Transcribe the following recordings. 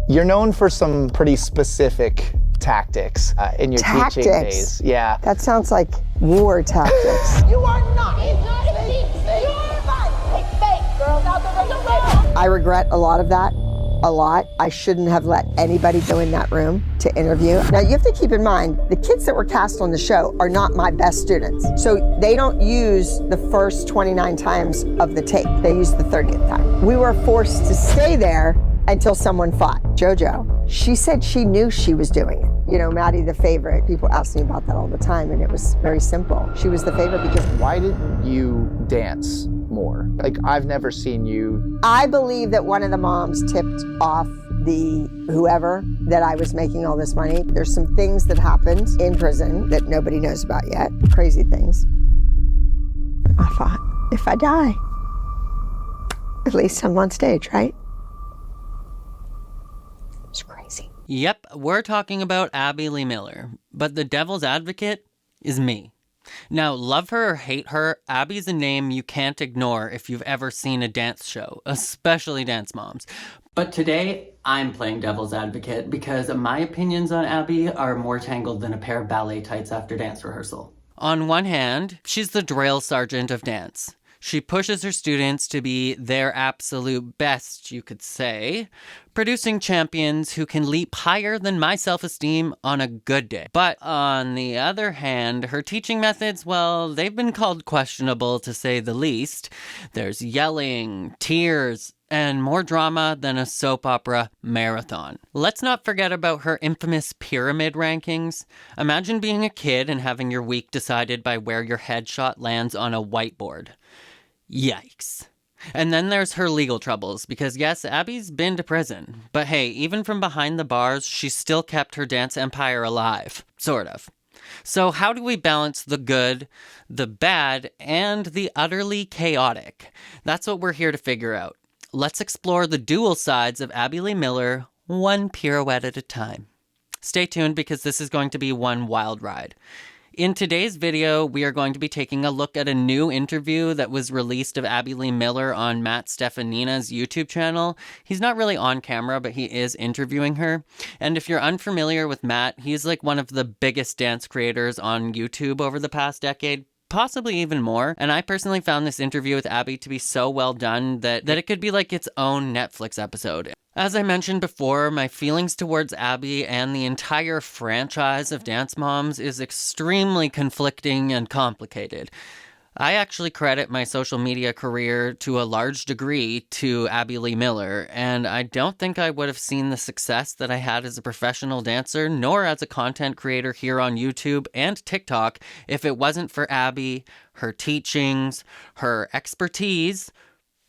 You're known for some pretty specific tactics in your teaching days. Yeah. That sounds like war tactics. You are not. It's not a deep thing. You're fake, fake, girls out the room. I regret a lot of that. A lot. I shouldn't have let anybody go in that room to interview. Now you have to keep in mind, the kids that were cast on the show are not my best students. So they don't use the first 29 times of the tape. They use the 30th time. We were forced to stay there until someone fought. JoJo, she said she knew she was doing it. You know, Maddie, the favorite, people ask me about that all the time, and it was very simple. She was the favorite because... Why didn't you dance more? Like, I've never seen you... I believe that one of the moms tipped off the whoever that I was making all this money. There's some things that happened in prison that nobody knows about yet. Crazy things. I thought, if I die, at least I'm on stage, right? It's crazy. Yep, we're talking about Abby Lee Miller, but the devil's advocate is me. Now, love her or hate her, Abby's a name you can't ignore if you've ever seen a dance show, especially Dance Moms. But today, I'm playing devil's advocate because my opinions on Abby are more tangled than a pair of ballet tights after dance rehearsal. On one hand, she's the drill sergeant of dance. She pushes her students to be their absolute best, you could say, producing champions who can leap higher than my self-esteem on a good day. But on the other hand, her teaching methods, well, they've been called questionable to say the least. There's yelling, tears, and more drama than a soap opera marathon. Let's not forget about her infamous pyramid rankings. Imagine being a kid and having your week decided by where your headshot lands on a whiteboard. Yikes. And then there's her legal troubles, because yes, Abby's been to prison. But hey, even from behind the bars, she still kept her dance empire alive. Sort of. So how do we balance the good, the bad, and the utterly chaotic? That's what we're here to figure out. Let's explore the dual sides of Abby Lee Miller, one pirouette at a time. Stay tuned because this is going to be one wild ride. In today's video, we are going to be taking a look at a new interview that was released of Abby Lee Miller on Matt Stefanina's YouTube channel. He's not really on camera, but he is interviewing her. And if you're unfamiliar with Matt, he's like one of the biggest dance creators on YouTube over the past decade. Possibly even more. And I personally found this interview with Abby to be so well done that it could be like its own Netflix episode. As I mentioned before, my feelings towards Abby and the entire franchise of Dance Moms is extremely conflicting and complicated. I actually credit my social media career to a large degree to Abby Lee Miller, and I don't think I would have seen the success that I had as a professional dancer, nor as a content creator here on YouTube and TikTok, if it wasn't for Abby, her teachings, her expertise,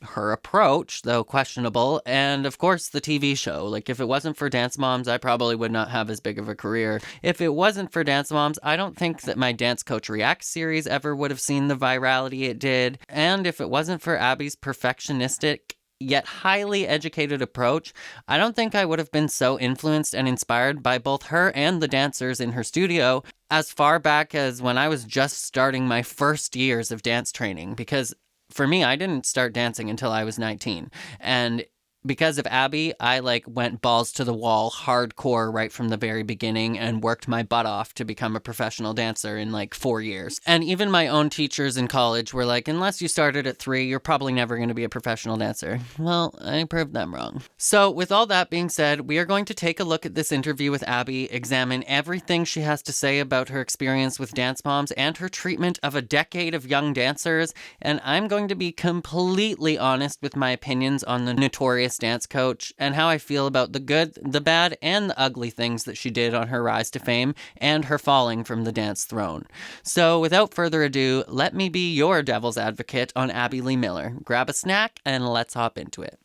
her approach, though questionable, and of course the TV show. Like, if it wasn't for Dance Moms, I probably would not have as big of a career. If it wasn't for Dance Moms, I don't think that my Dance Coach Reacts series ever would have seen the virality it did. And if it wasn't for Abby's perfectionistic yet highly educated approach, I don't think I would have been so influenced and inspired by both her and the dancers in her studio as far back as when I was just starting my first years of dance training, because for me, I didn't start dancing until I was 19, and because of Abby, I went balls to the wall hardcore right from the very beginning and worked my butt off to become a professional dancer in 4 years. And even my own teachers in college were like, unless you started at 3, you're probably never going to be a professional dancer. Well, I proved them wrong. So with all that being said, we are going to take a look at this interview with Abby, examine everything she has to say about her experience with Dance Moms and her treatment of a decade of young dancers, and I'm going to be completely honest with my opinions on the notorious dance coach and how I feel about the good, the bad, and the ugly things that she did on her rise to fame and her falling from the dance throne. So without further ado, let me be your devil's advocate on Abby Lee Miller. Grab a snack and let's hop into it.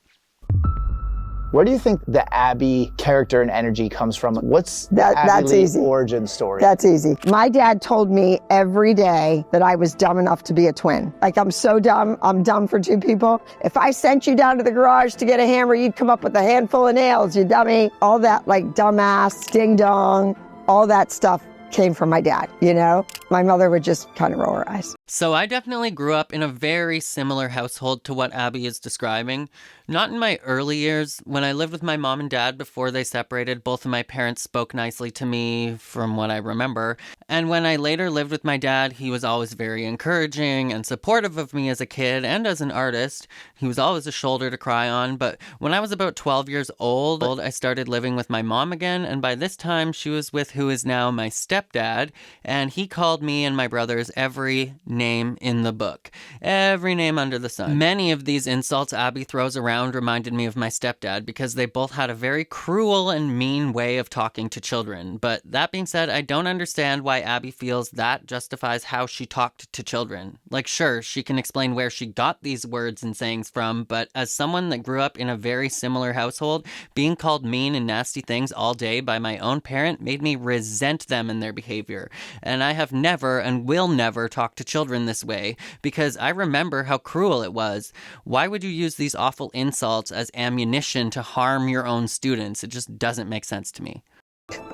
Where do you think the Abby character and energy comes from? What's the Abby Lee origin story? That's easy. My dad told me every day that I was dumb enough to be a twin. I'm so dumb, I'm dumb for 2 people. If I sent you down to the garage to get a hammer, you'd come up with a handful of nails, you dummy. All that dumbass, ding dong, all that stuff came from my dad, you know? My mother would just kind of roll her eyes. So I definitely grew up in a very similar household to what Abby is describing. Not in my early years. When I lived with my mom and dad before they separated, both of my parents spoke nicely to me, from what I remember. And when I later lived with my dad, he was always very encouraging and supportive of me as a kid and as an artist. He was always a shoulder to cry on. But when I was about 12 years old, I started living with my mom again. And by this time, she was with who is now my stepdad. And he called me and my brothers every name in the book. Every name under the sun. Many of these insults Abby throws around reminded me of my stepdad because they both had a very cruel and mean way of talking to children. But that being said, I don't understand why Abby feels that justifies how she talked to children. Like, sure, she can explain where she got these words and sayings from, but as someone that grew up in a very similar household, being called mean and nasty things all day by my own parent made me resent them and their behavior. And I have never and will never talk to children this way because I remember how cruel it was. Why would you use these awful insults as ammunition to harm your own students? It just doesn't make sense to me.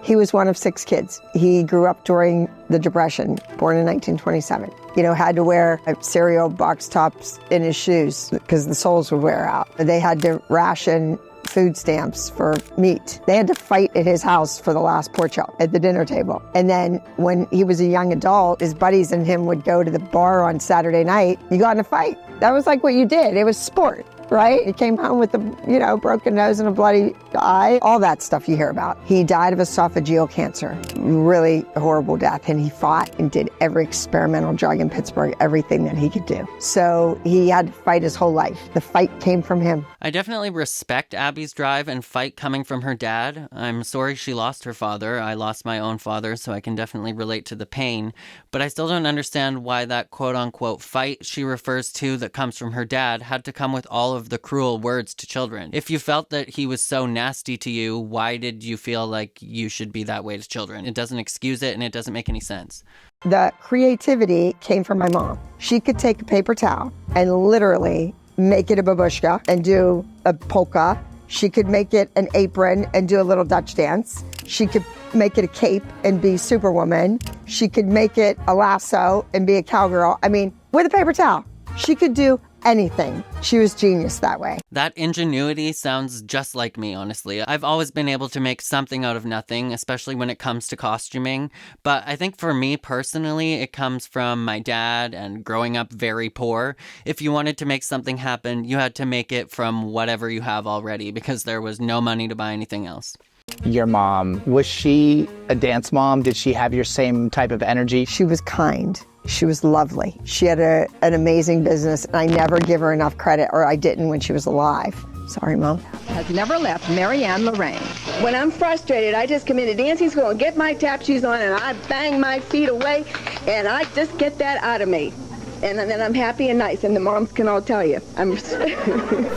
He was one of 6 kids. He grew up during the Depression, born in 1927. Had to wear cereal box tops in his shoes because the soles would wear out. They had to ration food stamps for meat. They had to fight at his house for the last pork chop at the dinner table. And then when he was a young adult, his buddies and him would go to the bar on Saturday night. You got in a fight. That was like what you did. It was sport, right? He came home with a, broken nose and a bloody eye, all that stuff you hear about. He died of esophageal cancer, really horrible death. And he fought and did every experimental drug in Pittsburgh, everything that he could do. So he had to fight his whole life. The fight came from him. I definitely respect Abby's drive and fight coming from her dad. I'm sorry she lost her father. I lost my own father, so I can definitely relate to the pain. But I still don't understand why that quote-unquote fight she refers to that comes from her dad had to come with all of the cruel words to children. If you felt that he was so nasty to you, why did you feel like you should be that way to children? It doesn't excuse it and it doesn't make any sense. The creativity came from my mom. She could take a paper towel and literally make it a babushka and do a polka. She could make it an apron and do a little Dutch dance. She could make it a cape and be Superwoman. She could make it a lasso and be a cowgirl. I mean, with a paper towel. She could do anything. She was genius that way. That ingenuity sounds just like me, honestly. I've always been able to make something out of nothing, especially when it comes to costuming. But I think for me personally, it comes from my dad and growing up very poor. If you wanted to make something happen, you had to make it from whatever you have already because there was no money to buy anything else. Your mom, was she a dance mom? Did she have your same type of energy? She was kind. She was lovely. She had an amazing business, and I never give her enough credit, or I didn't when she was alive. Sorry, Mom. Has never left Marianne Lorraine. When I'm frustrated, I just come into dancing school and get my tap shoes on, and I bang my feet away, and I just get that out of me. And then I'm happy and nice, and the moms can all tell you.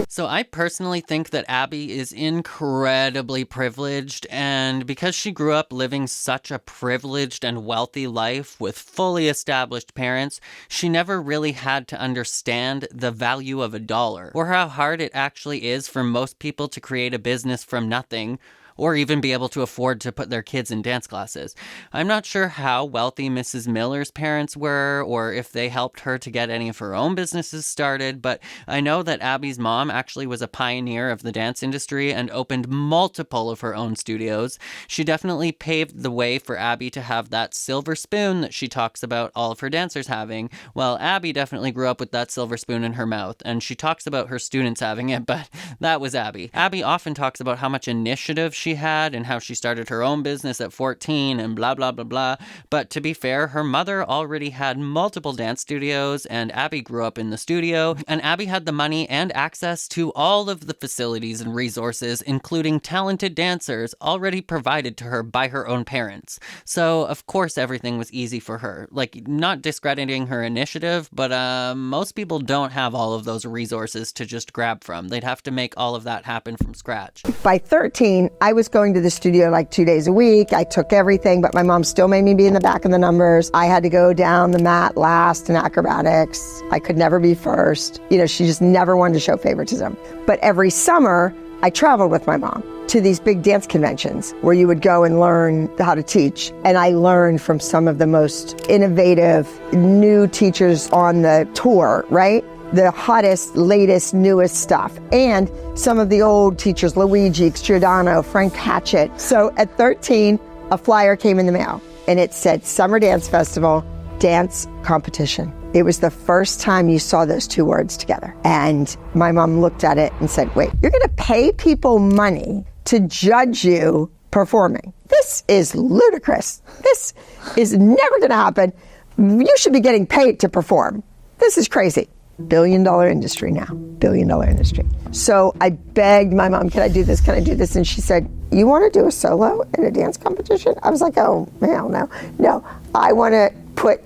So I personally think that Abby is incredibly privileged, and because she grew up living such a privileged and wealthy life with fully established parents, she never really had to understand the value of $1 or how hard it actually is for most people to create a business from nothing, or even be able to afford to put their kids in dance classes. I'm not sure how wealthy Mrs. Miller's parents were, or if they helped her to get any of her own businesses started, but I know that Abby's mom actually was a pioneer of the dance industry and opened multiple of her own studios. She definitely paved the way for Abby to have that silver spoon that she talks about all of her dancers having. Well, Abby definitely grew up with that silver spoon in her mouth, and she talks about her students having it, but that was Abby. Abby often talks about how much initiative she had and how she started her own business at 14 and blah, blah, blah, blah. But to be fair, her mother already had multiple dance studios and Abby grew up in the studio, and Abby had the money and access to all of the facilities and resources, including talented dancers already provided to her by her own parents. So of course everything was easy for her. Like, not discrediting her initiative, but most people don't have all of those resources to just grab from. They'd have to make all of that happen from scratch. By 13, I was going to the studio like 2 days a week. I took everything, but my mom still made me be in the back of the numbers. I had to go down the mat last in acrobatics. I could never be first. She just never wanted to show favoritism. But every summer, I traveled with my mom to these big dance conventions where you would go and learn how to teach. And I learned from some of the most innovative new teachers on the tour, right? The hottest, latest, newest stuff. And some of the old teachers, Luigi Giordano, Frank Hatchett. So at 13, a flyer came in the mail and it said Summer Dance Festival, Dance Competition. It was the first time you saw those two words together. And my mom looked at it and said, wait, you're gonna pay people money to judge you performing. This is ludicrous. This is never gonna happen. You should be getting paid to perform. This is crazy. $1 billion industry now, $1 billion industry. So I begged my mom, can I do this? Can I do this? And she said, you want to do a solo in a dance competition? I was like, oh, hell no. No, I want to put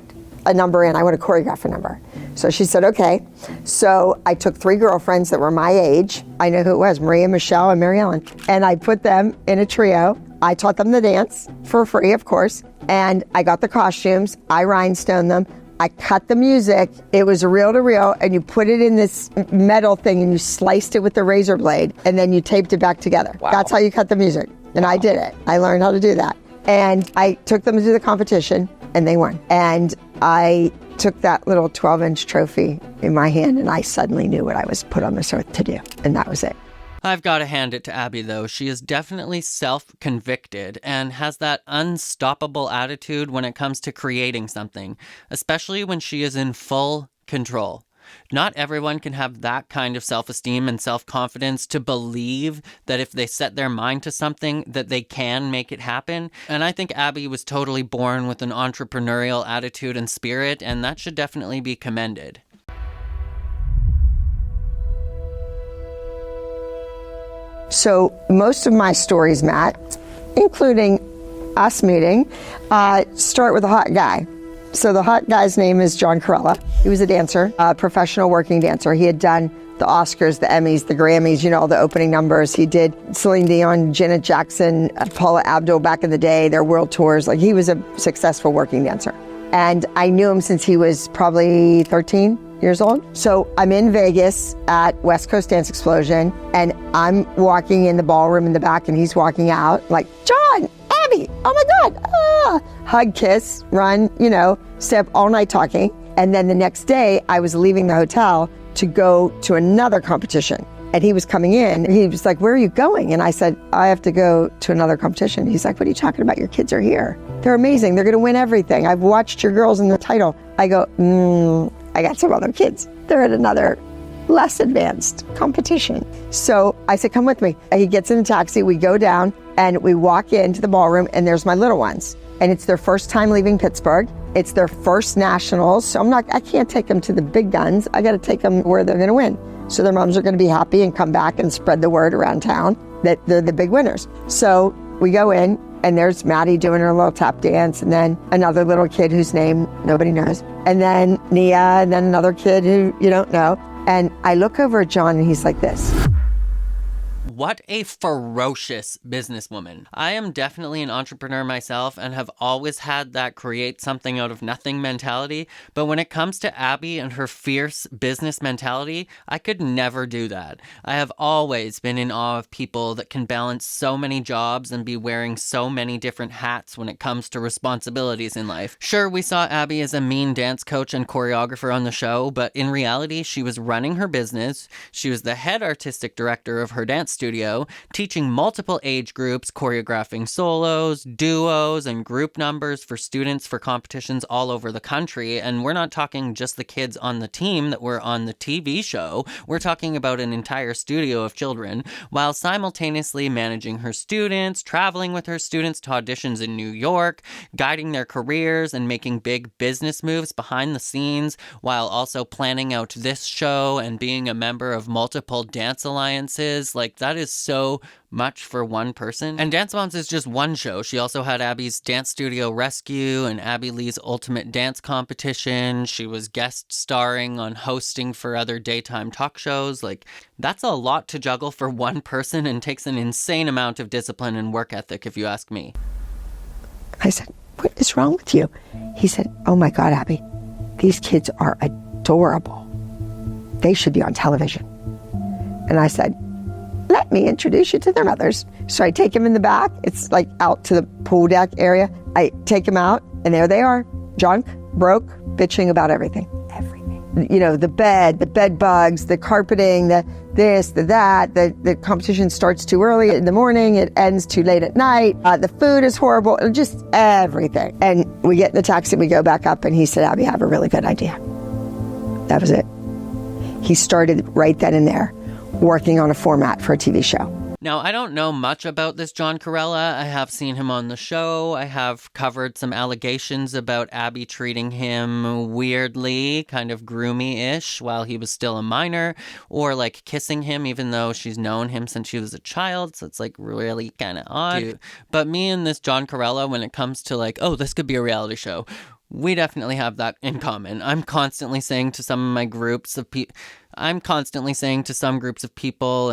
a number in. I want to choreograph a number. So she said, okay. So I took 3 girlfriends that were my age. I know who it was, Maria, Michelle, and Mary Ellen. And I put them in a trio. I taught them the dance for free, of course. And I got the costumes. I rhinestoned them. I cut the music. It was a reel-to-reel, and you put it in this metal thing, and you sliced it with the razor blade, and then you taped it back together. Wow. That's how you cut the music. And I did it. I learned how to do that. And I took them to the competition, and they won. And I took that little 12-inch trophy in my hand, and I suddenly knew what I was put on this earth to do. And that was it. I've got to hand it to Abby, though. She is definitely self-convicted and has that unstoppable attitude when it comes to creating something, especially when she is in full control. Not everyone can have that kind of self-esteem and self-confidence to believe that if they set their mind to something, that they can make it happen. And I think Abby was totally born with an entrepreneurial attitude and spirit, and that should definitely be commended. So most of my stories, Matt, including us meeting, start with a hot guy. So the hot guy's name is John Corella. He was a dancer, a professional working dancer. He had done the Oscars, the Emmys, the Grammys, you know, all the opening numbers. He did Celine Dion, Janet Jackson, Paula Abdul back in the day, their world tours. Like, he was a successful working dancer. And I knew him since he was probably 13 years old. So I'm in Vegas at West Coast Dance Explosion, and I'm walking in the ballroom in the back, and he's walking out like, John, Abby, oh my God, hug, kiss, run, you know, stay up all night talking. And then the next day I was leaving the hotel to go to another competition. And he was coming in, and he was like, where are you going? And I said, I have to go to another competition. He's like, what are you talking about? Your kids are here. They're amazing. They're going to win everything. I've watched your girls in the title. I go, I got some other kids. They're at another less advanced competition. So I said, come with me. And he gets in a taxi. We go down and we walk into the ballroom, and there's my little ones. And it's their first time leaving Pittsburgh. It's their first nationals. So I can't take them to the big guns. I got to take them where they're going to win. So their moms are going to be happy and come back and spread the word around town that they're the big winners. So we go in, and there's Maddie doing her little tap dance, and then another little kid whose name nobody knows, and then Nia, and then another kid who you don't know. And I look over at John, and he's like this. What a ferocious businesswoman. I am definitely an entrepreneur myself and have always had that create something out of nothing mentality. But when it comes to Abby and her fierce business mentality, I could never do that. I have always been in awe of people that can balance so many jobs and be wearing so many different hats when it comes to responsibilities in life. Sure, we saw Abby as a mean dance coach and choreographer on the show, but in reality, she was running her business. She was the head artistic director of her dance studio, teaching multiple age groups, choreographing solos, duos, and group numbers for students for competitions all over the country. And we're not talking just the kids on the team that were on the TV show. We're talking about an entire studio of children, while simultaneously managing her students, traveling with her students to auditions in New York, guiding their careers, and making big business moves behind the scenes, while also planning out this show and being a member of multiple dance alliances. Like, that is so much for one person. And Dance Moms is just one show. She also had Abby's Dance Studio Rescue and Abby Lee's Ultimate Dance Competition. She was guest starring on hosting for other daytime talk shows. Like, that's a lot to juggle for one person and takes an insane amount of discipline and work ethic, if you ask me. I said, what is wrong with you? He said, oh my God, Abby, these kids are adorable. They should be on television. And I said, let me introduce you to their mothers. So I take him in the back. It's like out to the pool deck area. I take him out, and there they are, drunk, broke, bitching about everything. You know, the bed bugs, the carpeting, the this, the that, the competition starts too early in the morning, it ends too late at night, the food is horrible, just everything. And we get in the taxi, we go back up, and he said, Abby, I have a really good idea. That was it. He started right then and there working on a format for a TV show. Now, I don't know much about this John Corella. I have seen him on the show. I have covered some allegations about Abby treating him weirdly, kind of groomy-ish, while he was still a minor, or like kissing him even though she's known him since she was a child, so it's like really kind of odd. But me and this John Corella, when it comes to like, oh, this could be a reality show, we definitely have that in common. I'm constantly saying to some groups of people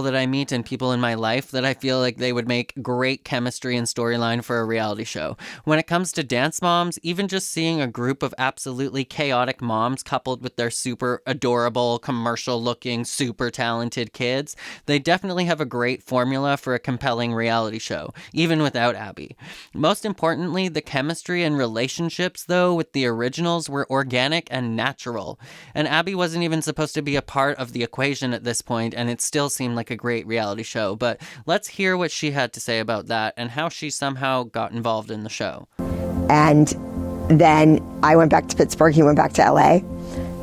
that I meet and people in my life that I feel like they would make great chemistry and storyline for a reality show. When it comes to dance moms, even just seeing a group of absolutely chaotic moms coupled with their super adorable, commercial-looking, super talented kids, they definitely have a great formula for a compelling reality show, even without Abby. Most importantly, the chemistry and relationships, though, with the originals were organic and natural. And Abby wasn't even supposed to be a part of the equation at this point, and it still seemed like a great reality show. But let's hear what she had to say about that and how she somehow got involved in the show. And then I went back to Pittsburgh, he went back to LA.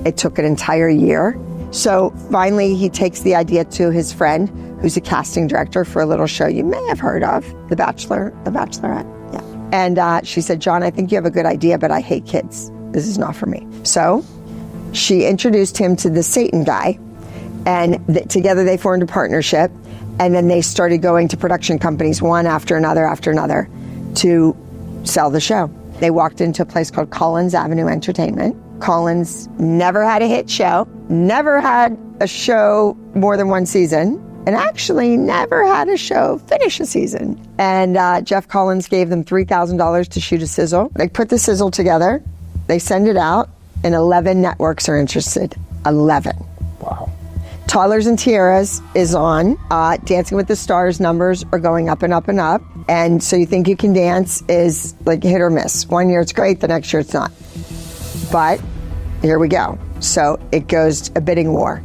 It took an entire year. So finally he takes the idea to his friend, who's a casting director for a little show you may have heard of, The Bachelorette. Yeah. And she said, John, I think you have a good idea, but I hate kids. This is not for me. So she introduced him to the Satan guy, and together they formed a partnership, and then they started going to production companies one after another to sell the show. They walked into a place called Collins Avenue Entertainment. Collins never had a hit show, never had a show more than one season, and actually never had a show finish a season. And Jeff Collins gave them $3,000 to shoot a sizzle. They put the sizzle together, they send it out, and 11 networks are interested. 11. Wow. Toddlers and Tiaras is on. Dancing with the Stars numbers are going up and up and up. And So You Think You Can Dance is like hit or miss. One year it's great, the next year it's not. But here we go. So it goes a bidding war.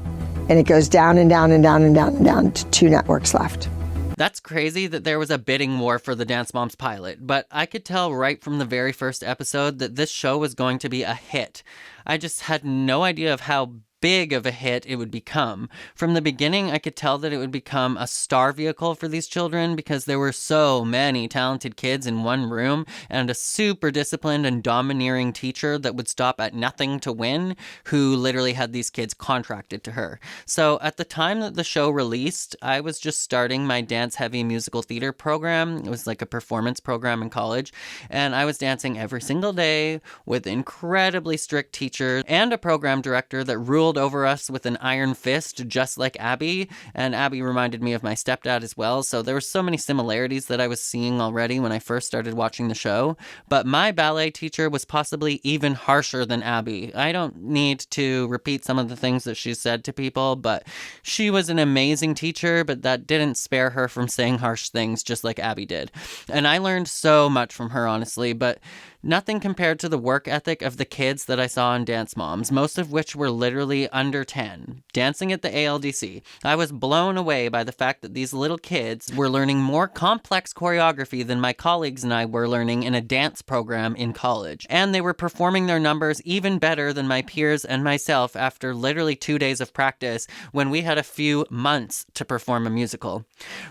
And it goes down and down and down and down and down to 2 networks left. That's crazy that there was a bidding war for the Dance Moms pilot, but I could tell right from the very first episode that this show was going to be a hit. I just had no idea of how big of a hit it would become. From the beginning, I could tell that it would become a star vehicle for these children because there were so many talented kids in one room and a super disciplined and domineering teacher that would stop at nothing to win, who literally had these kids contracted to her. So at the time that the show released, I was just starting my dance-heavy musical theater program. It was like a performance program in college, and I was dancing every single day with incredibly strict teachers and a program director that ruled over us with an iron fist, just like Abby. And Abby reminded me of my stepdad as well, so there were so many similarities that I was seeing already when I first started watching the show. But my ballet teacher was possibly even harsher than Abby. I don't need to repeat some of the things that she said to people, but she was an amazing teacher, but that didn't spare her from saying harsh things just like Abby did. And I learned so much from her, honestly, but nothing compared to the work ethic of the kids that I saw on Dance Moms, most of which were literally under 10, dancing at the ALDC. I was blown away by the fact that these little kids were learning more complex choreography than my colleagues and I were learning in a dance program in college. And they were performing their numbers even better than my peers and myself after literally 2 days of practice when we had a few months to perform a musical.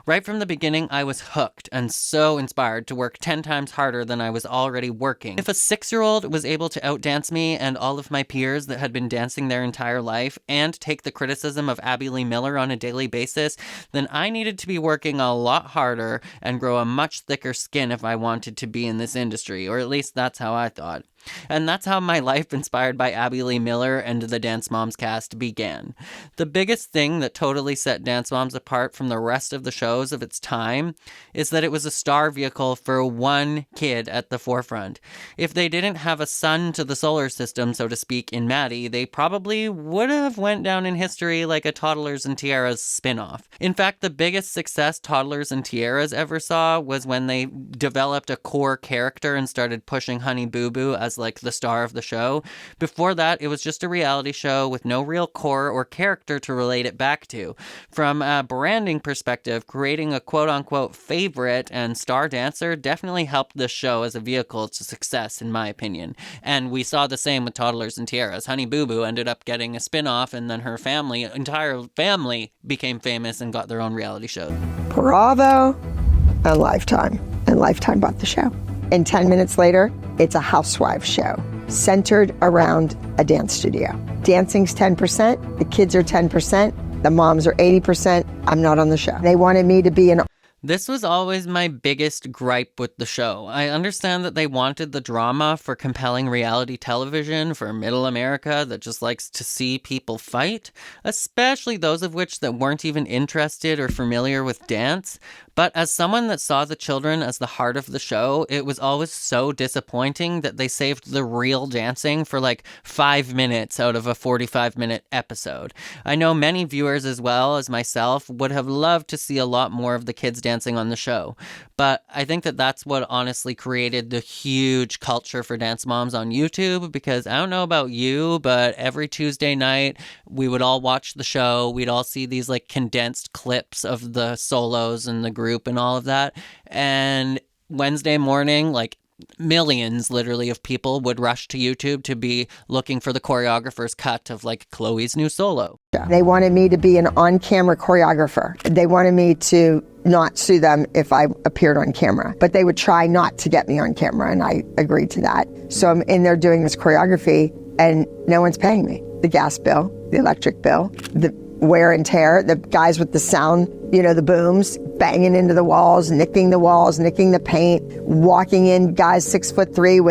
Right from the beginning, I was hooked and so inspired to work 10 times harder than I was already working. If a 6-year-old was able to outdance me and all of my peers that had been dancing their entire life and take the criticism of Abby Lee Miller on a daily basis, then I needed to be working a lot harder and grow a much thicker skin if I wanted to be in this industry, or at least that's how I thought. And that's how my life inspired by Abby Lee Miller and the Dance Moms cast began. The biggest thing that totally set Dance Moms apart from the rest of the shows of its time is that it was a star vehicle for one kid at the forefront. If they didn't have a son to the solar system, so to speak, in Maddie, they probably would have went down in history like a Toddlers and Tiaras spin-off. In fact, the biggest success Toddlers and Tiaras ever saw was when they developed a core character and started pushing Honey Boo Boo as like the star of the show. Before that, it was just a reality show with no real core or character to relate it back to. From a branding perspective, creating a quote-unquote favorite and star dancer definitely helped this show as a vehicle to success, in my opinion. And we saw the same with Toddlers and Tiaras. Honey Boo Boo ended up getting a spin-off, and then her entire family became famous and got their own reality show. Bravo and Lifetime. And Lifetime bought the show. And 10 minutes later, it's a housewife show centered around a dance studio. Dancing's 10%, the kids are 10%, the moms are 80%. I'm not on the show. They wanted me to be an This was always my biggest gripe with the show. I understand that they wanted the drama for compelling reality television for middle America that just likes to see people fight, especially those of which that weren't even interested or familiar with dance. But as someone that saw the children as the heart of the show, it was always so disappointing that they saved the real dancing for like 5 minutes out of a 45-minute episode. I know many viewers as well as myself would have loved to see a lot more of the kids dancing on the show. But I think that that's what honestly created the huge culture for Dance Moms on YouTube, because I don't know about you, but every Tuesday night we would all watch the show. We'd all see these like condensed clips of the solos and the group and all of that. And Wednesday morning, like millions literally of people would rush to YouTube to be looking for the choreographer's cut of like Chloe's new solo. They wanted me to be an on-camera choreographer. They wanted me to not sue them if I appeared on camera, but they would try not to get me on camera, and I agreed to that. So I'm in there doing this choreography and no one's paying me. The gas bill, the electric bill, the wear and tear, the guys with the sound, the booms, banging into the walls, nicking the paint, walking in, guys 6'3"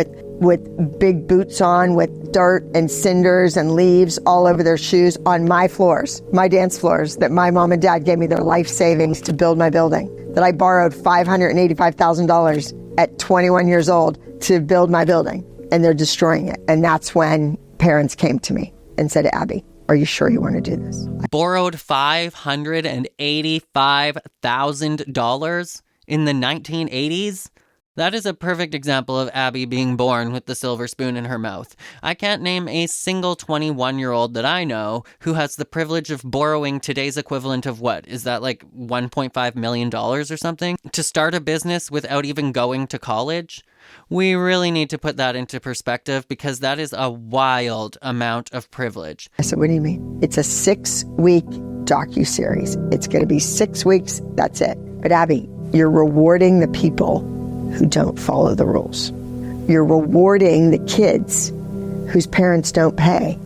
with big boots on, with dirt and cinders and leaves all over their shoes on my floors, my dance floors that my mom and dad gave me their life savings to build my building, that I borrowed $585,000 at 21 years old to build my building, and they're destroying it. And that's when parents came to me and said, Abby, are you sure you want to do this? Borrowed $585,000 in the 1980s? That is a perfect example of Abby being born with the silver spoon in her mouth. I can't name a single 21-year-old that I know who has the privilege of borrowing today's equivalent of what? Is that like $1.5 million or something? To start a business without even going to college? We really need to put that into perspective, because that is a wild amount of privilege. I said, what do you mean? It's a 6-week docuseries. It's going to be 6 weeks. That's it. But Abby, you're rewarding the people who don't follow the rules. You're rewarding the kids whose parents don't pay,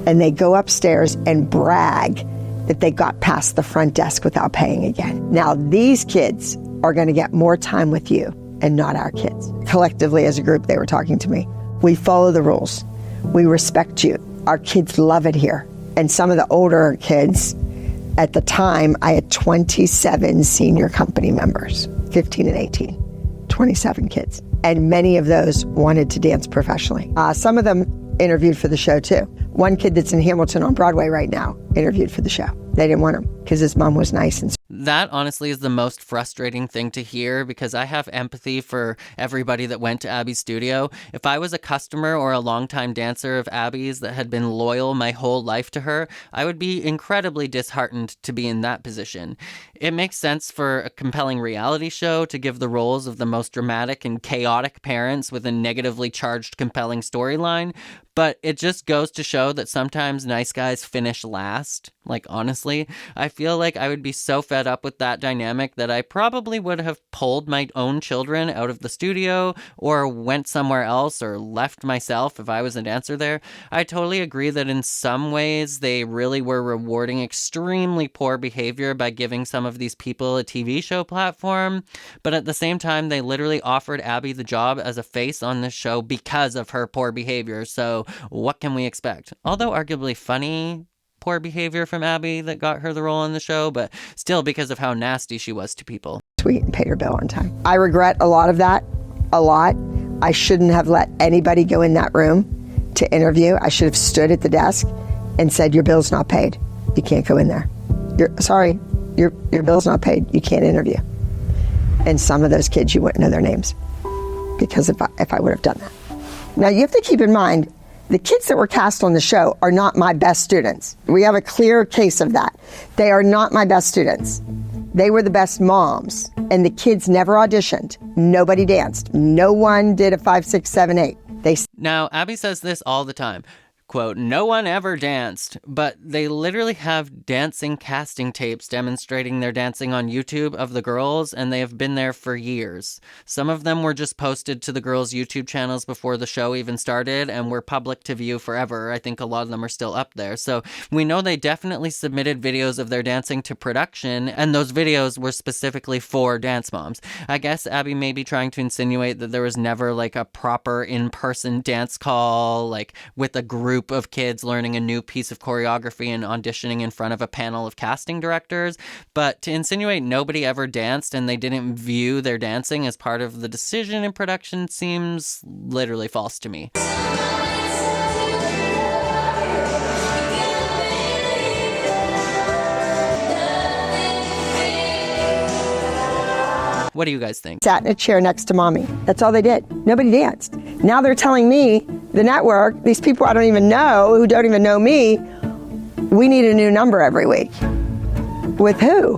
and they go upstairs and brag that they got past the front desk without paying again. Now these kids are going to get more time with you and not our kids. Collectively as a group, they were talking to me. We follow the rules. We respect you. Our kids love it here. And some of the older kids, at the time, I had 27 senior company members, 15 and 18. 27 kids, and many of those wanted to dance professionally. Some of them interviewed for the show too. One kid that's in Hamilton on Broadway right now interviewed for the show. They didn't want him because his mom was nice and That honestly is the most frustrating thing to hear, because I have empathy for everybody that went to Abby's studio. If I was a customer or a longtime dancer of Abby's that had been loyal my whole life to her, I would be incredibly disheartened to be in that position. It makes sense for a compelling reality show to give the roles of the most dramatic and chaotic parents with a negatively charged, compelling storyline, But it just goes to show that sometimes nice guys finish last. Like, honestly, I feel like I would be so fed up with that dynamic that I probably would have pulled my own children out of the studio or went somewhere else or left myself if I was a dancer there. I totally agree that in some ways they really were rewarding extremely poor behavior by giving some of these people a TV show platform, but at the same time they literally offered Abby the job as a face on this show because of her poor behavior. So what can we expect? Although arguably funny poor behavior from Abby that got her the role on the show, but still because of how nasty she was to people. Sweet and paid her bill on time. I regret a lot of that, a lot. I shouldn't have let anybody go in that room to interview. I should have stood at the desk and said, your bill's not paid. You can't go in there. Your bill's not paid. You can't interview. And some of those kids, you wouldn't know their names because if I would have done that. Now you have to keep in mind, the kids that were cast on the show are not my best students. We have a clear case of that. They are not my best students. They were the best moms, and the kids never auditioned. Nobody danced. No one did a 5, 6, 7, 8. Now, Abby says this all the time. Quote, no one ever danced, but they literally have dancing casting tapes demonstrating their dancing on YouTube of the girls, and they have been there for years. Some of them were just posted to the girls' YouTube channels before the show even started and were public to view forever. I think a lot of them are still up there. So we know they definitely submitted videos of their dancing to production, and those videos were specifically for dance moms. I guess Abby may be trying to insinuate that there was never like a proper in-person dance call, like with a group of kids learning a new piece of choreography and auditioning in front of a panel of casting directors. But to insinuate nobody ever danced and they didn't view their dancing as part of the decision in production seems literally false to me. What do you guys think? Sat in a chair next to mommy. That's all they did. Nobody danced. Now they're telling me, the network, these people I don't even know, who don't even know me, we need a new number every week. With who?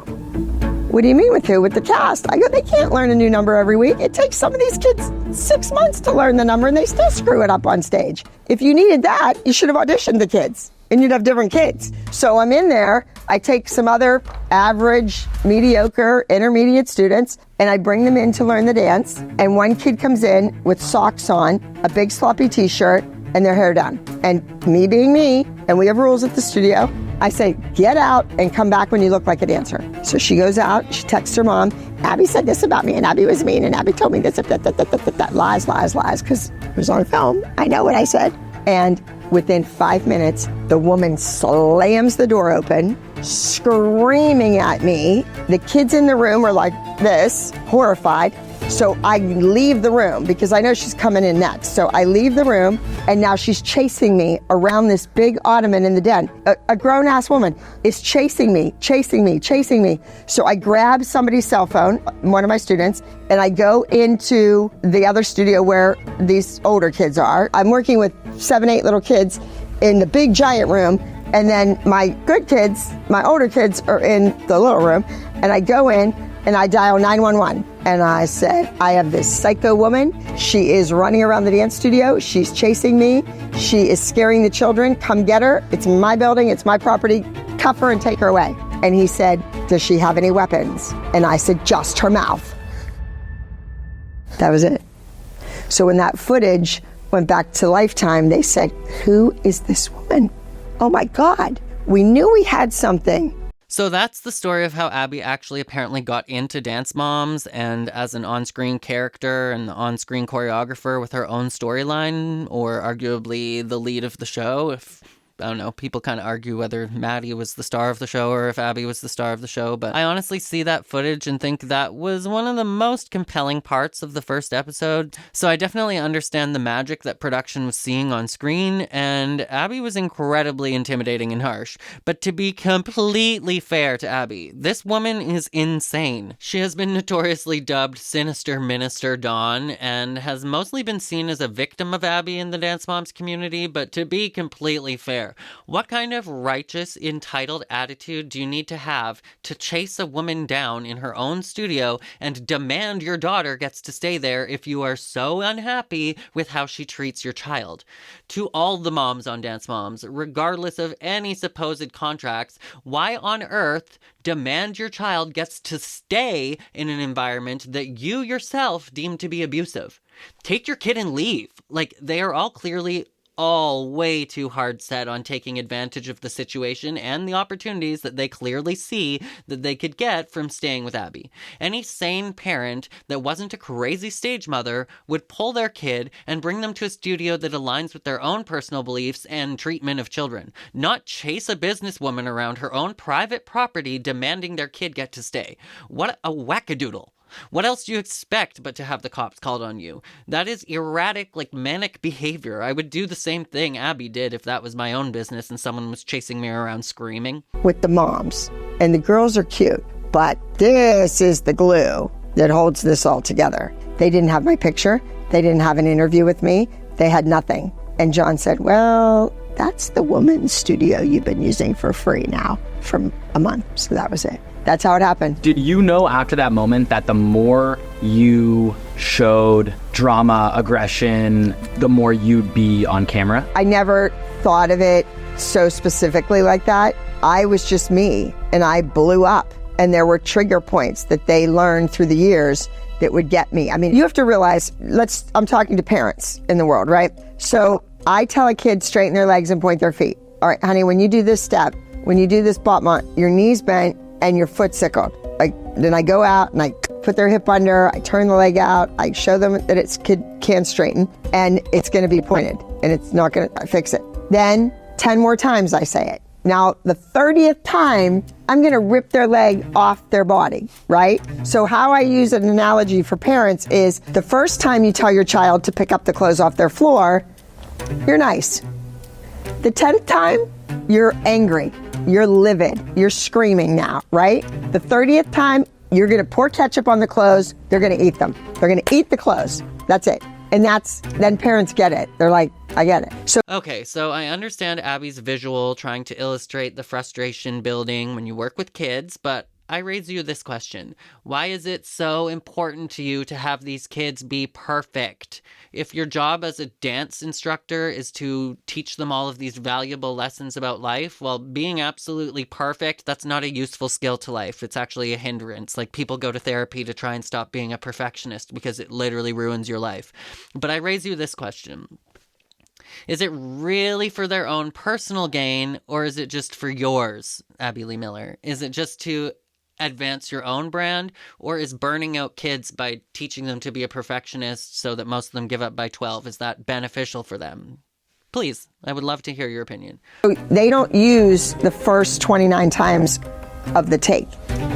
What do you mean with who? With the cast. I go, they can't learn a new number every week. It takes some of these kids 6 months to learn the number and they still screw it up on stage. If you needed that, you should have auditioned the kids and you'd have different kids. So I'm in there, I take some other average, mediocre, intermediate students and I bring them in to learn the dance. And one kid comes in with socks on, a big sloppy t-shirt, and their hair done. And me being me, and we have rules at the studio, I say, get out and come back when you look like a dancer. So she goes out, she texts her mom, Abby said this about me, and Abby was mean, and Abby told me this, lies, because it was on film. I know what I said. And within 5 minutes, the woman slams the door open, screaming at me. The kids in the room are like this, horrified. So I leave the room because I know she's coming in next. So I leave the room and now she's chasing me around this big ottoman in the den. A grown-ass woman is chasing me. So I grab somebody's cell phone, one of my students, and I go into the other studio where these older kids are. I'm working with 7, 8 little kids in the big giant room. And then my good kids, my older kids are in the little room. And I go in and I dial 911. And I said, I have this psycho woman. She is running around the dance studio. She's chasing me. She is scaring the children. Come get her. It's my building. It's my property. Cuff her and take her away. And he said, does she have any weapons? And I said, just her mouth. That was it. So when that footage went back to Lifetime, they said, who is this woman? Oh my God, we knew we had something. So that's the story of how Abby actually apparently got into Dance Moms and as an on-screen character and on-screen choreographer with her own storyline, or arguably the lead of the show. If, I don't know, people kind of argue whether Maddie was the star of the show or if Abby was the star of the show, but I honestly see that footage and think that was one of the most compelling parts of the first episode. So I definitely understand the magic that production was seeing on screen, and Abby was incredibly intimidating and harsh. But to be completely fair to Abby, this woman is insane. She has been notoriously dubbed Sinister Minister Dawn and has mostly been seen as a victim of Abby in the Dance Moms community, but to be completely fair, there. What kind of righteous, entitled attitude do you need to have to chase a woman down in her own studio and demand your daughter gets to stay there if you are so unhappy with how she treats your child? To all the moms on Dance Moms, regardless of any supposed contracts, why on earth demand your child gets to stay in an environment that you yourself deem to be abusive? Take your kid and leave. Like, they are all clearly all way too hard set on taking advantage of the situation and the opportunities that they clearly see that they could get from staying with Abby. Any sane parent that wasn't a crazy stage mother would pull their kid and bring them to a studio that aligns with their own personal beliefs and treatment of children, not chase a businesswoman around her own private property demanding their kid get to stay. What a wackadoodle. What else do you expect but to have the cops called on you? That is erratic, like manic behavior. I would do the same thing Abby did if that was my own business and someone was chasing me around screaming. With the moms, and the girls are cute, but this is the glue that holds this all together. They didn't have my picture. They didn't have an interview with me. They had nothing. And John said, well, that's the woman's studio you've been using for free now for a month. So that was it. That's how it happened. Did you know after that moment that the more you showed drama, aggression, the more you'd be on camera? I never thought of it so specifically like that. I was just me, and I blew up. And there were trigger points that they learned through the years that would get me. I mean, you have to realize, I'm talking to parents in the world, right? So I tell a kid, straighten their legs and point their feet. All right, honey, when you do this step, when you do this battement, your knees bent, and your foot sickled. Then I go out and I put their hip under, I turn the leg out, I show them that it can straighten, and it's gonna be pointed, and it's not gonna fix it. Then 10 more times I say it. Now, the 30th time, I'm gonna rip their leg off their body, right? So how I use an analogy for parents is the first time you tell your child to pick up the clothes off their floor, you're nice. The 10th time, you're angry. You're livid. You're screaming now, right? The 30th time, you're going to pour ketchup on the clothes. They're going to eat them. They're going to eat the clothes. That's it. And then parents get it. They're like, I get it. Okay, so I understand Abby's visual trying to illustrate the frustration building when you work with kids, but I raise you this question. Why is it so important to you to have these kids be perfect? If your job as a dance instructor is to teach them all of these valuable lessons about life, well, being absolutely perfect, that's not a useful skill to life. It's actually a hindrance. Like, people go to therapy to try and stop being a perfectionist because it literally ruins your life. But I raise you this question. Is it really for their own personal gain, or is it just for yours, Abby Lee Miller? Is it just to advance your own brand, or is burning out kids by teaching them to be a perfectionist so that most of them give up by 12, is that beneficial for them? Please, I would love to hear your opinion. They don't use the first 29 times of the take.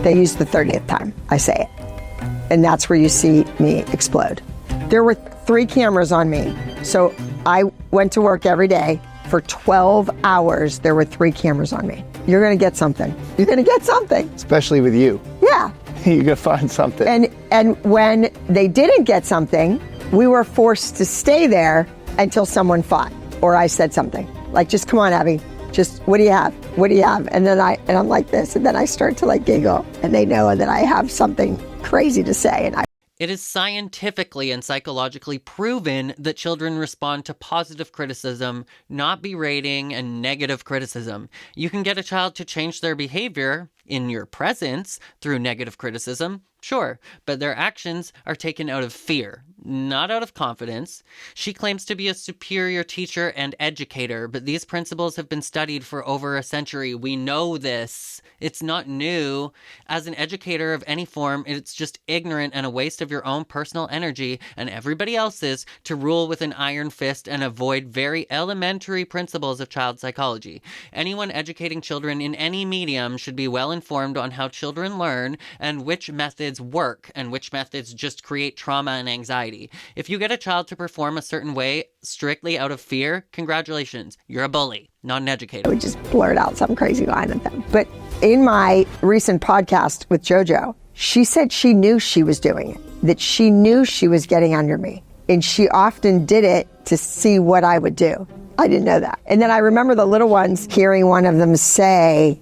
They use the 30th time I say it. And that's where you see me explode. There were 3 cameras on me. So I went to work every day. For 12 hours, there were 3 cameras on me. You're going to get something. You're going to get something. Especially with you. Yeah. You're going to find something. And when they didn't get something, we were forced to stay there until someone fought or I said something. Like, just come on, Abby. Just, what do you have? What do you have? And then I'm like this, and then I start to like giggle, and they know that I have something crazy to say. And It is scientifically and psychologically proven that children respond to positive criticism, not berating and negative criticism. You can get a child to change their behavior in your presence through negative criticism, sure, but their actions are taken out of fear, not out of confidence. She claims to be a superior teacher and educator, but these principles have been studied for over a century. We know this. It's not new. As an educator of any form, it's just ignorant and a waste of your own personal energy and everybody else's to rule with an iron fist and avoid very elementary principles of child psychology. Anyone educating children in any medium should be well informed on how children learn and which methods work and which methods just create trauma and anxiety. If you get a child to perform a certain way strictly out of fear, congratulations, you're a bully, not an educator. I would just blurt out some crazy line at them. But in my recent podcast with JoJo, she said she knew she was doing it, that she knew she was getting under me. And she often did it to see what I would do. I didn't know that. And then I remember the little ones hearing one of them say,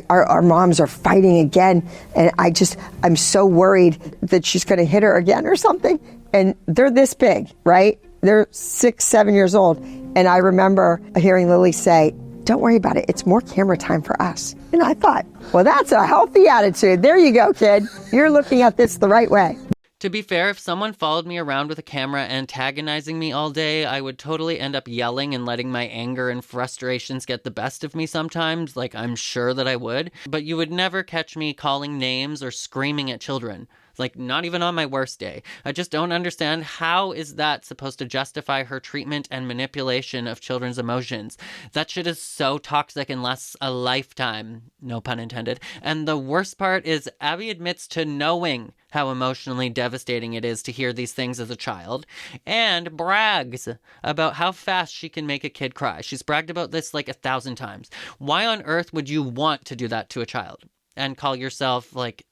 our moms are fighting again, and I'm so worried that she's going to hit her again or something. And they're this big, right? They're 6, 7 years old. And I remember hearing Lily say, don't worry about it. It's more camera time for us. And I thought, well, that's a healthy attitude. There you go, kid. You're looking at this the right way. To be fair, if someone followed me around with a camera antagonizing me all day, I would totally end up yelling and letting my anger and frustrations get the best of me sometimes, like I'm sure that I would. But you would never catch me calling names or screaming at children. Like, not even on my worst day. I just don't understand, how is that supposed to justify her treatment and manipulation of children's emotions? That shit is so toxic and lasts a lifetime, no pun intended. And the worst part is Abby admits to knowing how emotionally devastating it is to hear these things as a child, and brags about how fast she can make a kid cry. She's bragged about this like 1,000 times. Why on earth would you want to do that to a child and call yourself like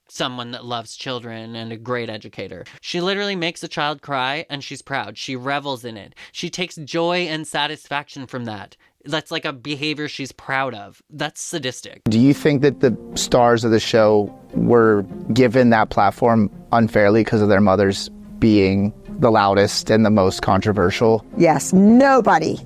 someone that loves children and a great educator? She literally makes a child cry and she's proud. She revels in it. She takes joy and satisfaction from that. That's like a behavior she's proud of. That's sadistic. Do you think that the stars of the show were given that platform unfairly because of their mothers being the loudest and the most controversial? Yes, nobody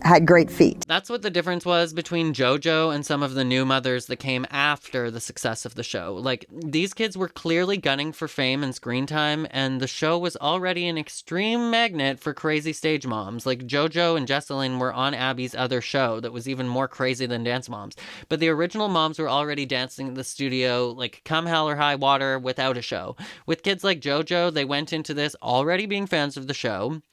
had great feet. That's what the difference was between JoJo and some of the new mothers that came after the success of the show. Like, these kids were clearly gunning for fame and screen time, and the show was already an extreme magnet for crazy stage moms. Like, JoJo and Jesselyn were on Abby's other show that was even more crazy than Dance Moms. But the original moms were already dancing in the studio, like, come hell or high water without a show. With kids like JoJo, they went into this already being fans of the show,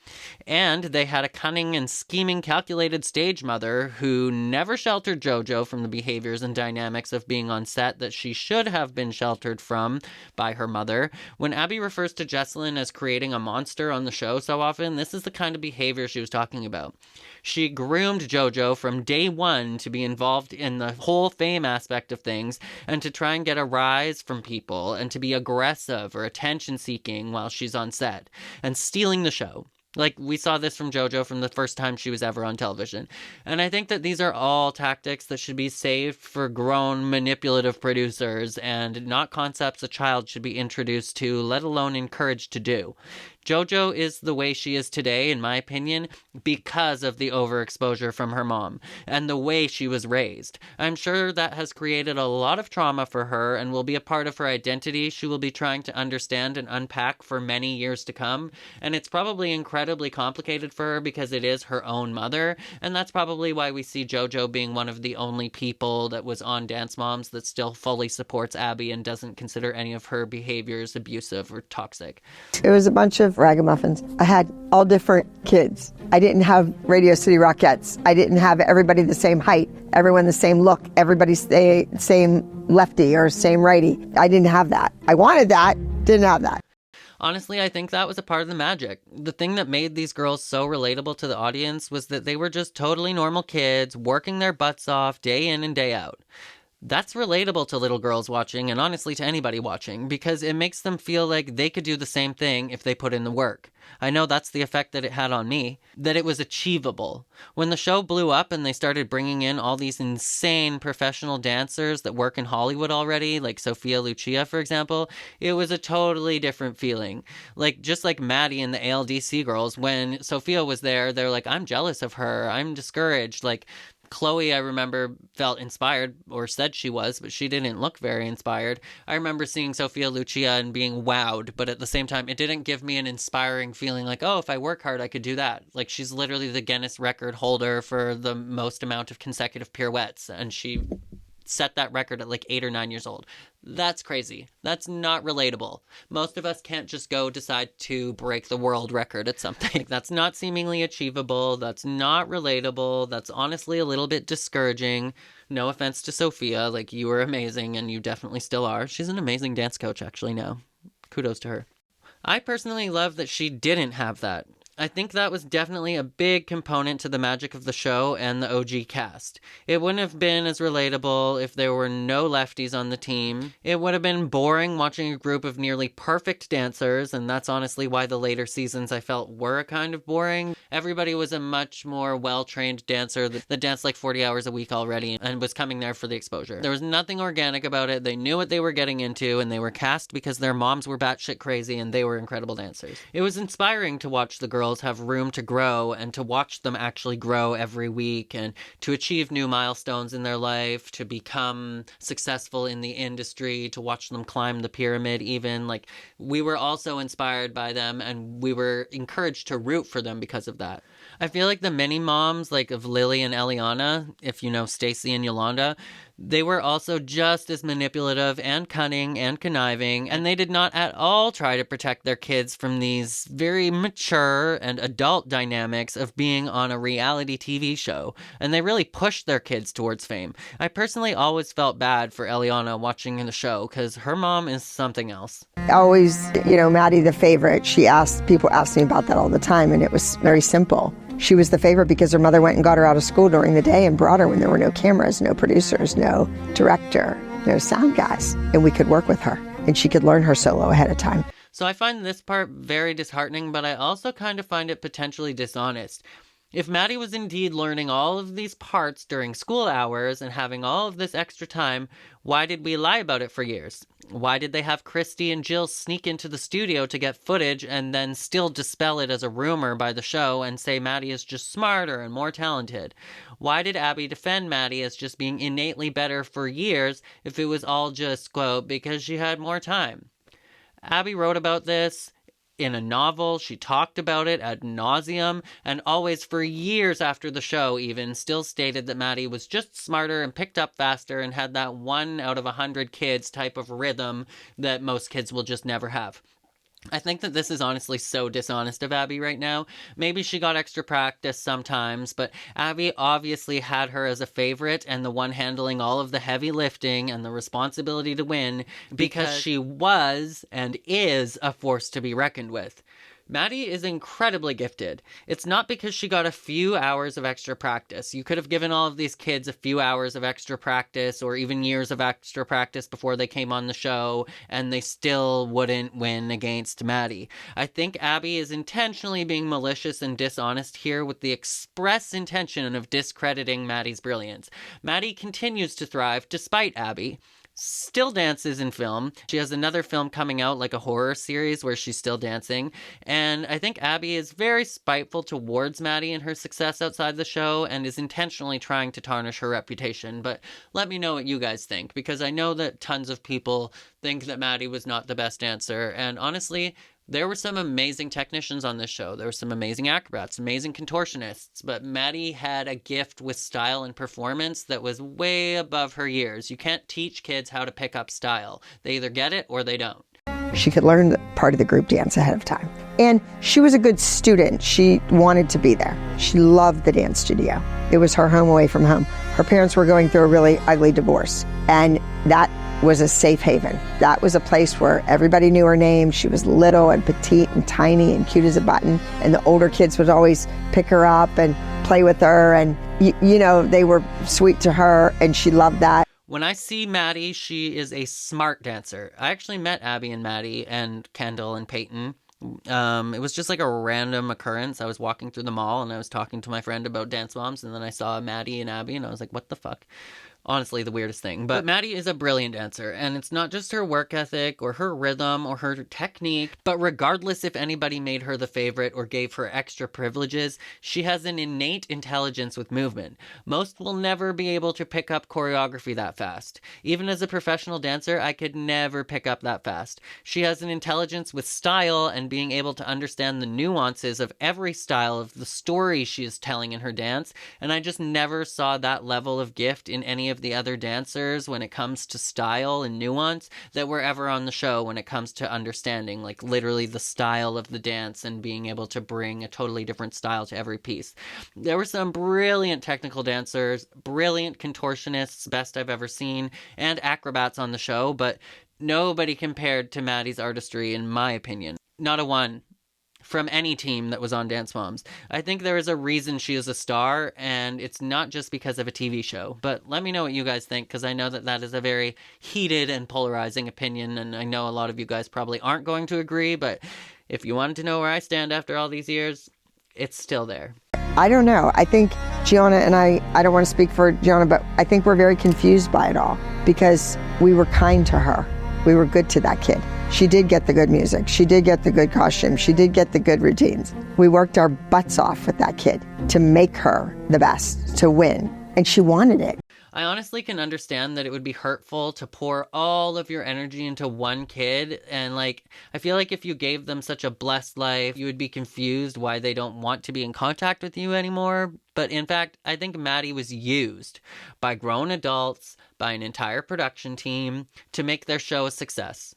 and they had a cunning and scheming, calculated stage mother who never sheltered JoJo from the behaviors and dynamics of being on set that she should have been sheltered from by her mother. When Abby refers to Jesselyn as creating a monster on the show so often, this is the kind of behavior she was talking about. She groomed JoJo from day one to be involved in the whole fame aspect of things and to try and get a rise from people and to be aggressive or attention-seeking while she's on set and stealing the show. Like, we saw this from JoJo from the first time she was ever on television. And I think that these are all tactics that should be saved for grown, manipulative producers and not concepts a child should be introduced to, let alone encouraged to do. JoJo is the way she is today, in my opinion, because of the overexposure from her mom and the way she was raised. I'm sure that has created a lot of trauma for her and will be a part of her identity she will be trying to understand and unpack for many years to come. And it's probably incredibly complicated for her because it is her own mother. And that's probably why we see JoJo being one of the only people that was on Dance Moms that still fully supports Abby and doesn't consider any of her behaviors abusive or toxic. It was a bunch of ragamuffins. I had all different kids. I didn't have Radio City Rockettes. I didn't have everybody the same height, everyone the same look, everybody's the same lefty or same righty. I didn't have that. I wanted that, didn't have that. Honestly, I think that was a part of the magic. The thing that made these girls so relatable to the audience was that they were just totally normal kids working their butts off day in and day out. That's relatable to little girls watching, and honestly to anybody watching, because it makes them feel like they could do the same thing if they put in the work. I know that's the effect that it had on me, that it was achievable. When the show blew up and they started bringing in all these insane professional dancers that work in Hollywood already, like Sophia Lucia, for example, it was a totally different feeling. Like, just like Maddie and the ALDC girls, when Sophia was there, they're like, I'm jealous of her, I'm discouraged, like, Chloe, I remember, felt inspired, or said she was, but she didn't look very inspired. I remember seeing Sophia Lucia and being wowed, but at the same time, it didn't give me an inspiring feeling like, oh, if I work hard, I could do that. Like, she's literally the Guinness record holder for the most amount of consecutive pirouettes, and she set that record at like 8 or 9 years old. That's crazy. That's not relatable. Most of us can't just go decide to break the world record at something. That's not seemingly achievable. That's not relatable. That's honestly a little bit discouraging. No offense to Sophia. Like, you were amazing and you definitely still are. She's an amazing dance coach actually now. Kudos to her. I personally love that she didn't have that. I think that was definitely a big component to the magic of the show and the OG cast. It wouldn't have been as relatable if there were no lefties on the team. It would have been boring watching a group of nearly perfect dancers, and that's honestly why the later seasons I felt were kind of boring. Everybody was a much more well-trained dancer that danced like 40 hours a week already and was coming there for the exposure. There was nothing organic about it. They knew what they were getting into, and they were cast because their moms were batshit crazy and they were incredible dancers. It was inspiring to watch the girls have room to grow and to watch them actually grow every week and to achieve new milestones in their life, to become successful in the industry, to watch them climb the pyramid even. Like, we were also inspired by them and we were encouraged to root for them because of that. I feel like the mini moms, like of Lily and Eliana, if you know Stacy and Yolanda, they were also just as manipulative and cunning and conniving, and they did not at all try to protect their kids from these very mature and adult dynamics of being on a reality TV show, and they really pushed their kids towards fame. I personally always felt bad for Eliana watching the show, because her mom is something else. Always, Maddie the favorite, people asked me about that all the time, and it was very simple. She was the favorite because her mother went and got her out of school during the day and brought her when there were no cameras, no producers, no director, no sound guys. And we could work with her and she could learn her solo ahead of time. So I find this part very disheartening, but I also kind of find it potentially dishonest. If Maddie was indeed learning all of these parts during school hours and having all of this extra time, why did we lie about it for years? Why did they have Christy and Jill sneak into the studio to get footage and then still dispel it as a rumor by the show and say Maddie is just smarter and more talented? Why did Abby defend Maddie as just being innately better for years if it was all just, quote, because she had more time? Abby wrote about this in a novel. She talked about it ad nauseum, and always for years after the show even still stated that Maddie was just smarter and picked up faster and had that 1 out of 100 kids type of rhythm that most kids will just never have. I think that this is honestly so dishonest of Abby right now. Maybe she got extra practice sometimes, but Abby obviously had her as a favorite and the one handling all of the heavy lifting and the responsibility to win because she was and is a force to be reckoned with. Maddie is incredibly gifted. It's not because she got a few hours of extra practice. You could have given all of these kids a few hours of extra practice or even years of extra practice before they came on the show, and they still wouldn't win against Maddie. I think Abby is intentionally being malicious and dishonest here with the express intention of discrediting Maddie's brilliance. Maddie continues to thrive despite Abby. Still dances in film. She has another film coming out, like a horror series where she's still dancing. And I think Abby is very spiteful towards Maddie and her success outside the show and is intentionally trying to tarnish her reputation. But let me know what you guys think, because I know that tons of people think that Maddie was not the best dancer. And honestly, there were some amazing technicians on this show. There were some amazing acrobats, amazing contortionists, but Maddie had a gift with style and performance that was way above her years. You can't teach kids how to pick up style. They either get it or they don't. She could learn part of the group dance ahead of time. And she was a good student. She wanted to be there. She loved the dance studio. It was her home away from home. Her parents were going through a really ugly divorce, and that was a safe haven. That was a place where everybody knew her name. She was little and petite and tiny and cute as a button, and the older kids would always pick her up and play with her, and they were sweet to her, and she loved that. When I see Maddie, she is a smart dancer. I actually met Abby and Maddie and Kendall and Peyton. It was just like a random occurrence. I was walking through the mall and I was talking to my friend about dance moms, and then I saw Maddie and Abby and I was like, what the fuck? Honestly, the weirdest thing. But Maddie is a brilliant dancer, and it's not just her work ethic or her rhythm or her technique, but regardless if anybody made her the favorite or gave her extra privileges, she has an innate intelligence with movement. Most will never be able to pick up choreography that fast. Even as a professional dancer, I could never pick up that fast. She has an intelligence with style and being able to understand the nuances of every style of the story she is telling in her dance, and I just never saw that level of gift in any of the other dancers when it comes to style and nuance that were ever on the show when it comes to understanding, like, literally the style of the dance and being able to bring a totally different style to every piece. There were some brilliant technical dancers, brilliant contortionists, best I've ever seen, and acrobats on the show, but nobody compared to Maddie's artistry, in my opinion. Not a one. from any team that was on Dance Moms. I think there is a reason she is a star, and it's not just because of a TV show. But let me know what you guys think, because I know that that is a very heated and polarizing opinion, and I know a lot of you guys probably aren't going to agree, but if you wanted to know where I stand after all these years, it's still there. I don't know. I think Gianna and I don't want to speak for Gianna, but I think we're very confused by it all because we were kind to her. We were good to that kid. She did get the good music. She did get the good costume. She did get the good routines. We worked our butts off with that kid to make her the best, to win. And she wanted it. I honestly can understand that it would be hurtful to pour all of your energy into one kid. And like, I feel like if you gave them such a blessed life, you would be confused why they don't want to be in contact with you anymore. But in fact, I think Maddie was used by grown adults, by an entire production team to make their show a success.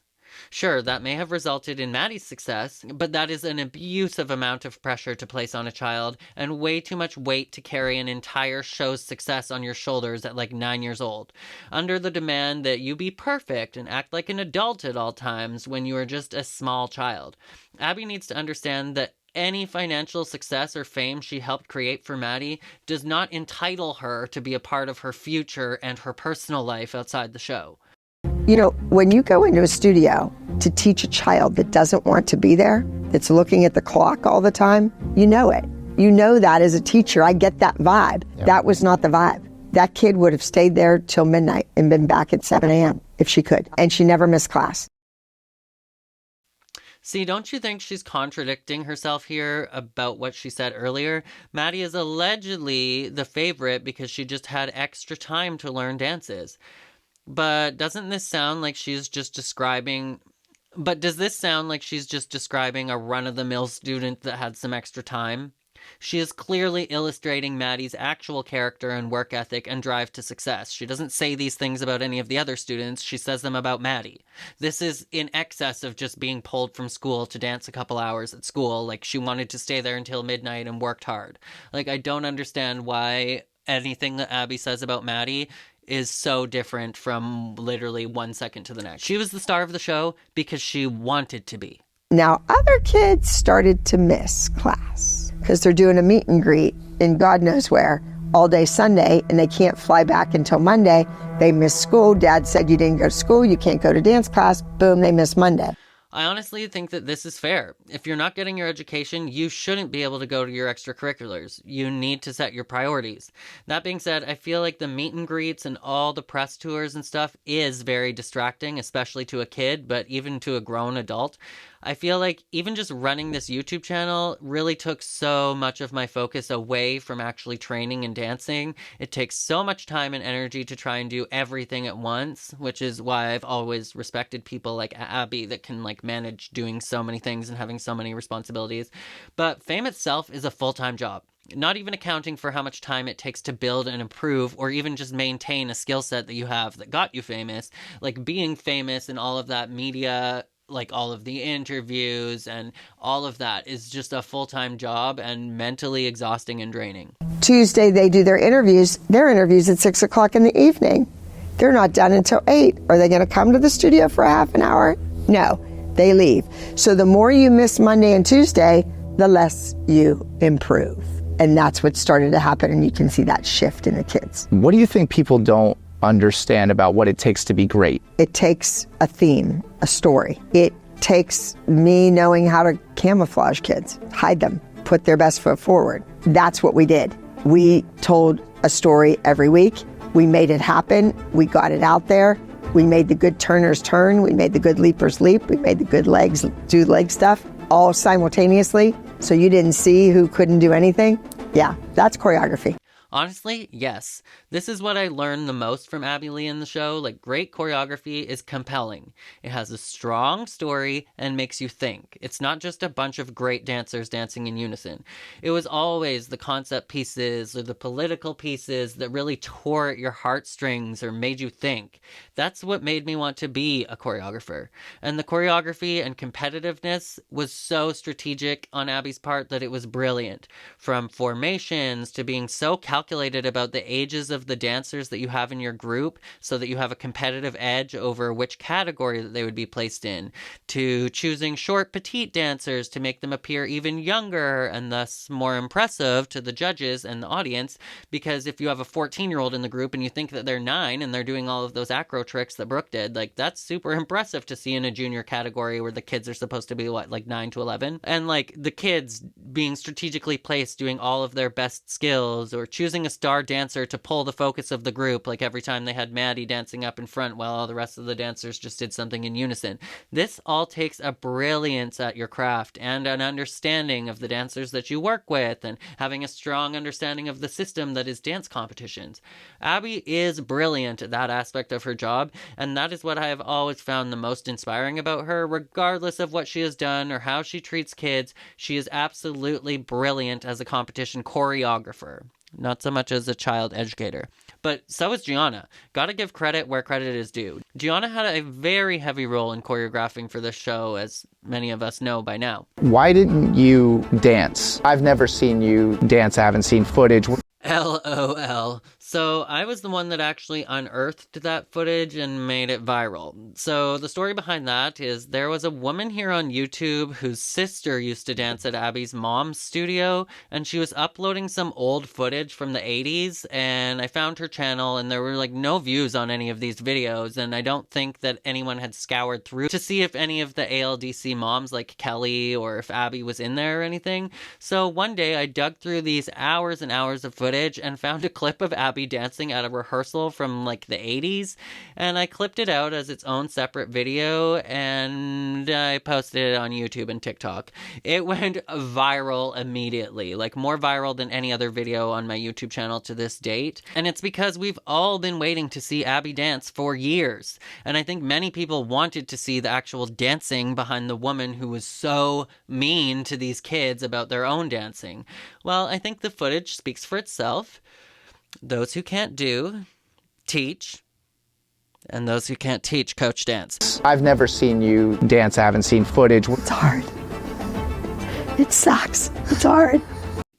Sure, that may have resulted in Maddie's success, but that is an abusive amount of pressure to place on a child and way too much weight to carry an entire show's success on your shoulders at like 9 years old, under the demand that you be perfect and act like an adult at all times when you are just a small child. Abby needs to understand that any financial success or fame she helped create for Maddie does not entitle her to be a part of her future and her personal life outside the show. You know, when you go into a studio to teach a child that doesn't want to be there, that's looking at the clock all the time, you know it. You know that as a teacher. I get that vibe. Yep. That was not the vibe. That kid would have stayed there till midnight and been back at 7 a.m. if she could. And she never missed class. See, don't you think she's contradicting herself here about what she said earlier? Maddie is allegedly the favorite because she just had extra time to learn dances. But doesn't this sound like she's just describing... But does this sound like she's just describing a run-of-the-mill student that had some extra time? She is clearly illustrating Maddie's actual character and work ethic and drive to success. She doesn't say these things about any of the other students. She says them about Maddie. This is in excess of just being pulled from school to dance a couple hours at school. Like, she wanted to stay there until midnight and worked hard. Like, I don't understand why anything that Abby says about Maddie is so different from literally 1 second to the next. She was the star of the show because she wanted to be. Now, other kids started to miss class because they're doing a meet and greet in God knows where all day Sunday, and they can't fly back until Monday. They miss school. Dad said you didn't go to school. You can't go to dance class. Boom, they miss Monday. I honestly think that this is fair. If you're not getting your education, you shouldn't be able to go to your extracurriculars. You need to set your priorities. That being said, I feel like the meet and greets and all the press tours and stuff is very distracting, especially to a kid, but even to a grown adult. I feel like even just running this YouTube channel really took so much of my focus away from actually training and dancing. It takes so much time and energy to try and do everything at once, which is why I've always respected people like Abby that can like manage doing so many things and having so many responsibilities. But fame itself is a full-time job. Not even accounting for how much time it takes to build and improve or even just maintain a skill set that you have that got you famous. Like being famous and all of that media, like all of the interviews and all of that is just a full-time job and mentally exhausting and draining. Tuesday, they do their interviews. Their interviews at 6 o'clock in the evening. They're not done until 8. Are they going to come to the studio for a half an hour? No, they leave. So the more you miss Monday and Tuesday, the less you improve. And that's what started to happen, and you can see that shift in the kids. What do you think people don't understand about what it takes to be great? It takes a theme, a story. It takes me knowing how to camouflage kids, hide them, put their best foot forward. That's what we did. We told a story every week. We made it happen. We got it out there. We made the good turners turn. We made the good leapers leap. We made the good legs do leg stuff all simultaneously. So you didn't see who couldn't do anything. Yeah, that's choreography. Honestly, yes. This is what I learned the most from Abby Lee in the show. Like, great choreography is compelling. It has a strong story and makes you think. It's not just a bunch of great dancers dancing in unison. It was always the concept pieces or the political pieces that really tore at your heartstrings or made you think. That's what made me want to be a choreographer. And the choreography and competitiveness was so strategic on Abby's part that it was brilliant. From formations to being so calculated calculated about the ages of the dancers that you have in your group so that you have a competitive edge over which category that they would be placed in, to choosing short, petite dancers to make them appear even younger and thus more impressive to the judges and the audience, because if you have a 14-year-old in the group and you think that they're 9 and they're doing all of those acro tricks that Brooke did, like, that's super impressive to see in a junior category where the kids are supposed to be, what, like 9 to 11? And, like, the kids being strategically placed doing all of their best skills, or choosing a star dancer to pull the focus of the group, like every time they had Maddie dancing up in front while all the rest of the dancers just did something in unison. This all takes a brilliance at your craft and an understanding of the dancers that you work with and having a strong understanding of the system that is dance competitions. Abby is brilliant at that aspect of her job, and that is what I have always found the most inspiring about her. Regardless of what she has done or how she treats kids, she is absolutely brilliant as a competition choreographer. Not so much as a child educator. But so is Gianna. Gotta give credit where credit is due. Gianna had a very heavy role in choreographing for this show, as many of us know by now. Why didn't you dance? I've never seen you dance. I haven't seen footage. LOL. So I was the one that actually unearthed that footage and made it viral. So the story behind that is there was a woman here on YouTube whose sister used to dance at Abby's mom's studio, and she was uploading some old footage from the 80s, and I found her channel, and there were like no views on any of these videos, and I don't think that anyone had scoured through to see if any of the ALDC moms like Kelly or if Abby was in there or anything. So one day I dug through these hours and hours of footage and found a clip of Abby dancing at a rehearsal from like the 80s, and I clipped it out as its own separate video and I posted it on YouTube and TikTok. It went viral immediately, like more viral than any other video on my YouTube channel to this date, and it's because we've all been waiting to see Abby dance for years, and I think many people wanted to see the actual dancing behind the woman who was so mean to these kids about their own dancing. Well, I think the footage speaks for itself. Those who can't do, teach. And those who can't teach, coach dance. I've never seen you dance. I haven't seen footage. It's hard. It sucks. It's hard.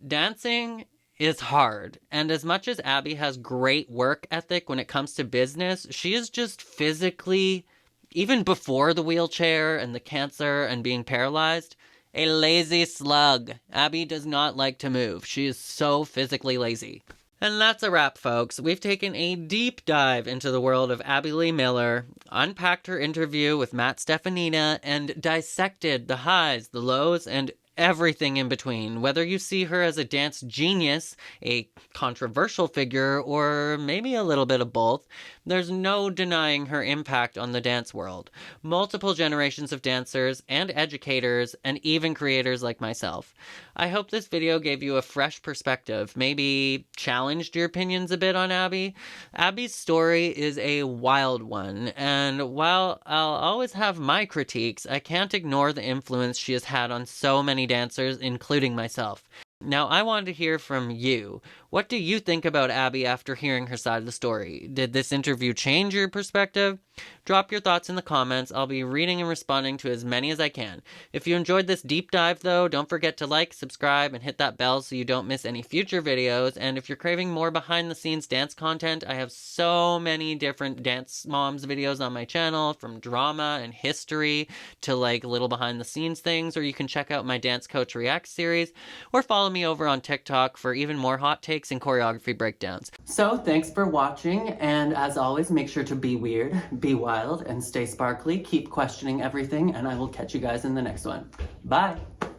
Dancing is hard. And as much as Abby has great work ethic when it comes to business, she is just physically, even before the wheelchair and the cancer and being paralyzed, a lazy slug. Abby does not like to move. She is so physically lazy. And that's a wrap, folks. We've taken a deep dive into the world of Abby Lee Miller, unpacked her interview with Matt Stefanina, and dissected the highs, the lows, and everything in between. Whether you see her as a dance genius, a controversial figure, or maybe a little bit of both, there's no denying her impact on the dance world. Multiple generations of dancers and educators and even creators like myself. I hope this video gave you a fresh perspective, maybe challenged your opinions a bit on Abby. Abby's story is a wild one, and while I'll always have my critiques, I can't ignore the influence she has had on so many dancers, including myself. Now, I wanted to hear from you. What do you think about Abby after hearing her side of the story? Did this interview change your perspective? Drop your thoughts in the comments. I'll be reading and responding to as many as I can. If you enjoyed this deep dive, though, don't forget to like, subscribe, and hit that bell so you don't miss any future videos. And if you're craving more behind-the-scenes dance content, I have so many different Dance Moms videos on my channel, from drama and history to like little behind-the-scenes things, or you can check out my Dance Coach React series, or follow me over on TikTok for even more hot takes and choreography breakdowns. So thanks for watching, and as always, make sure to be weird, be wild, and stay sparkly. Keep questioning everything, and I will catch you guys in the next one. Bye!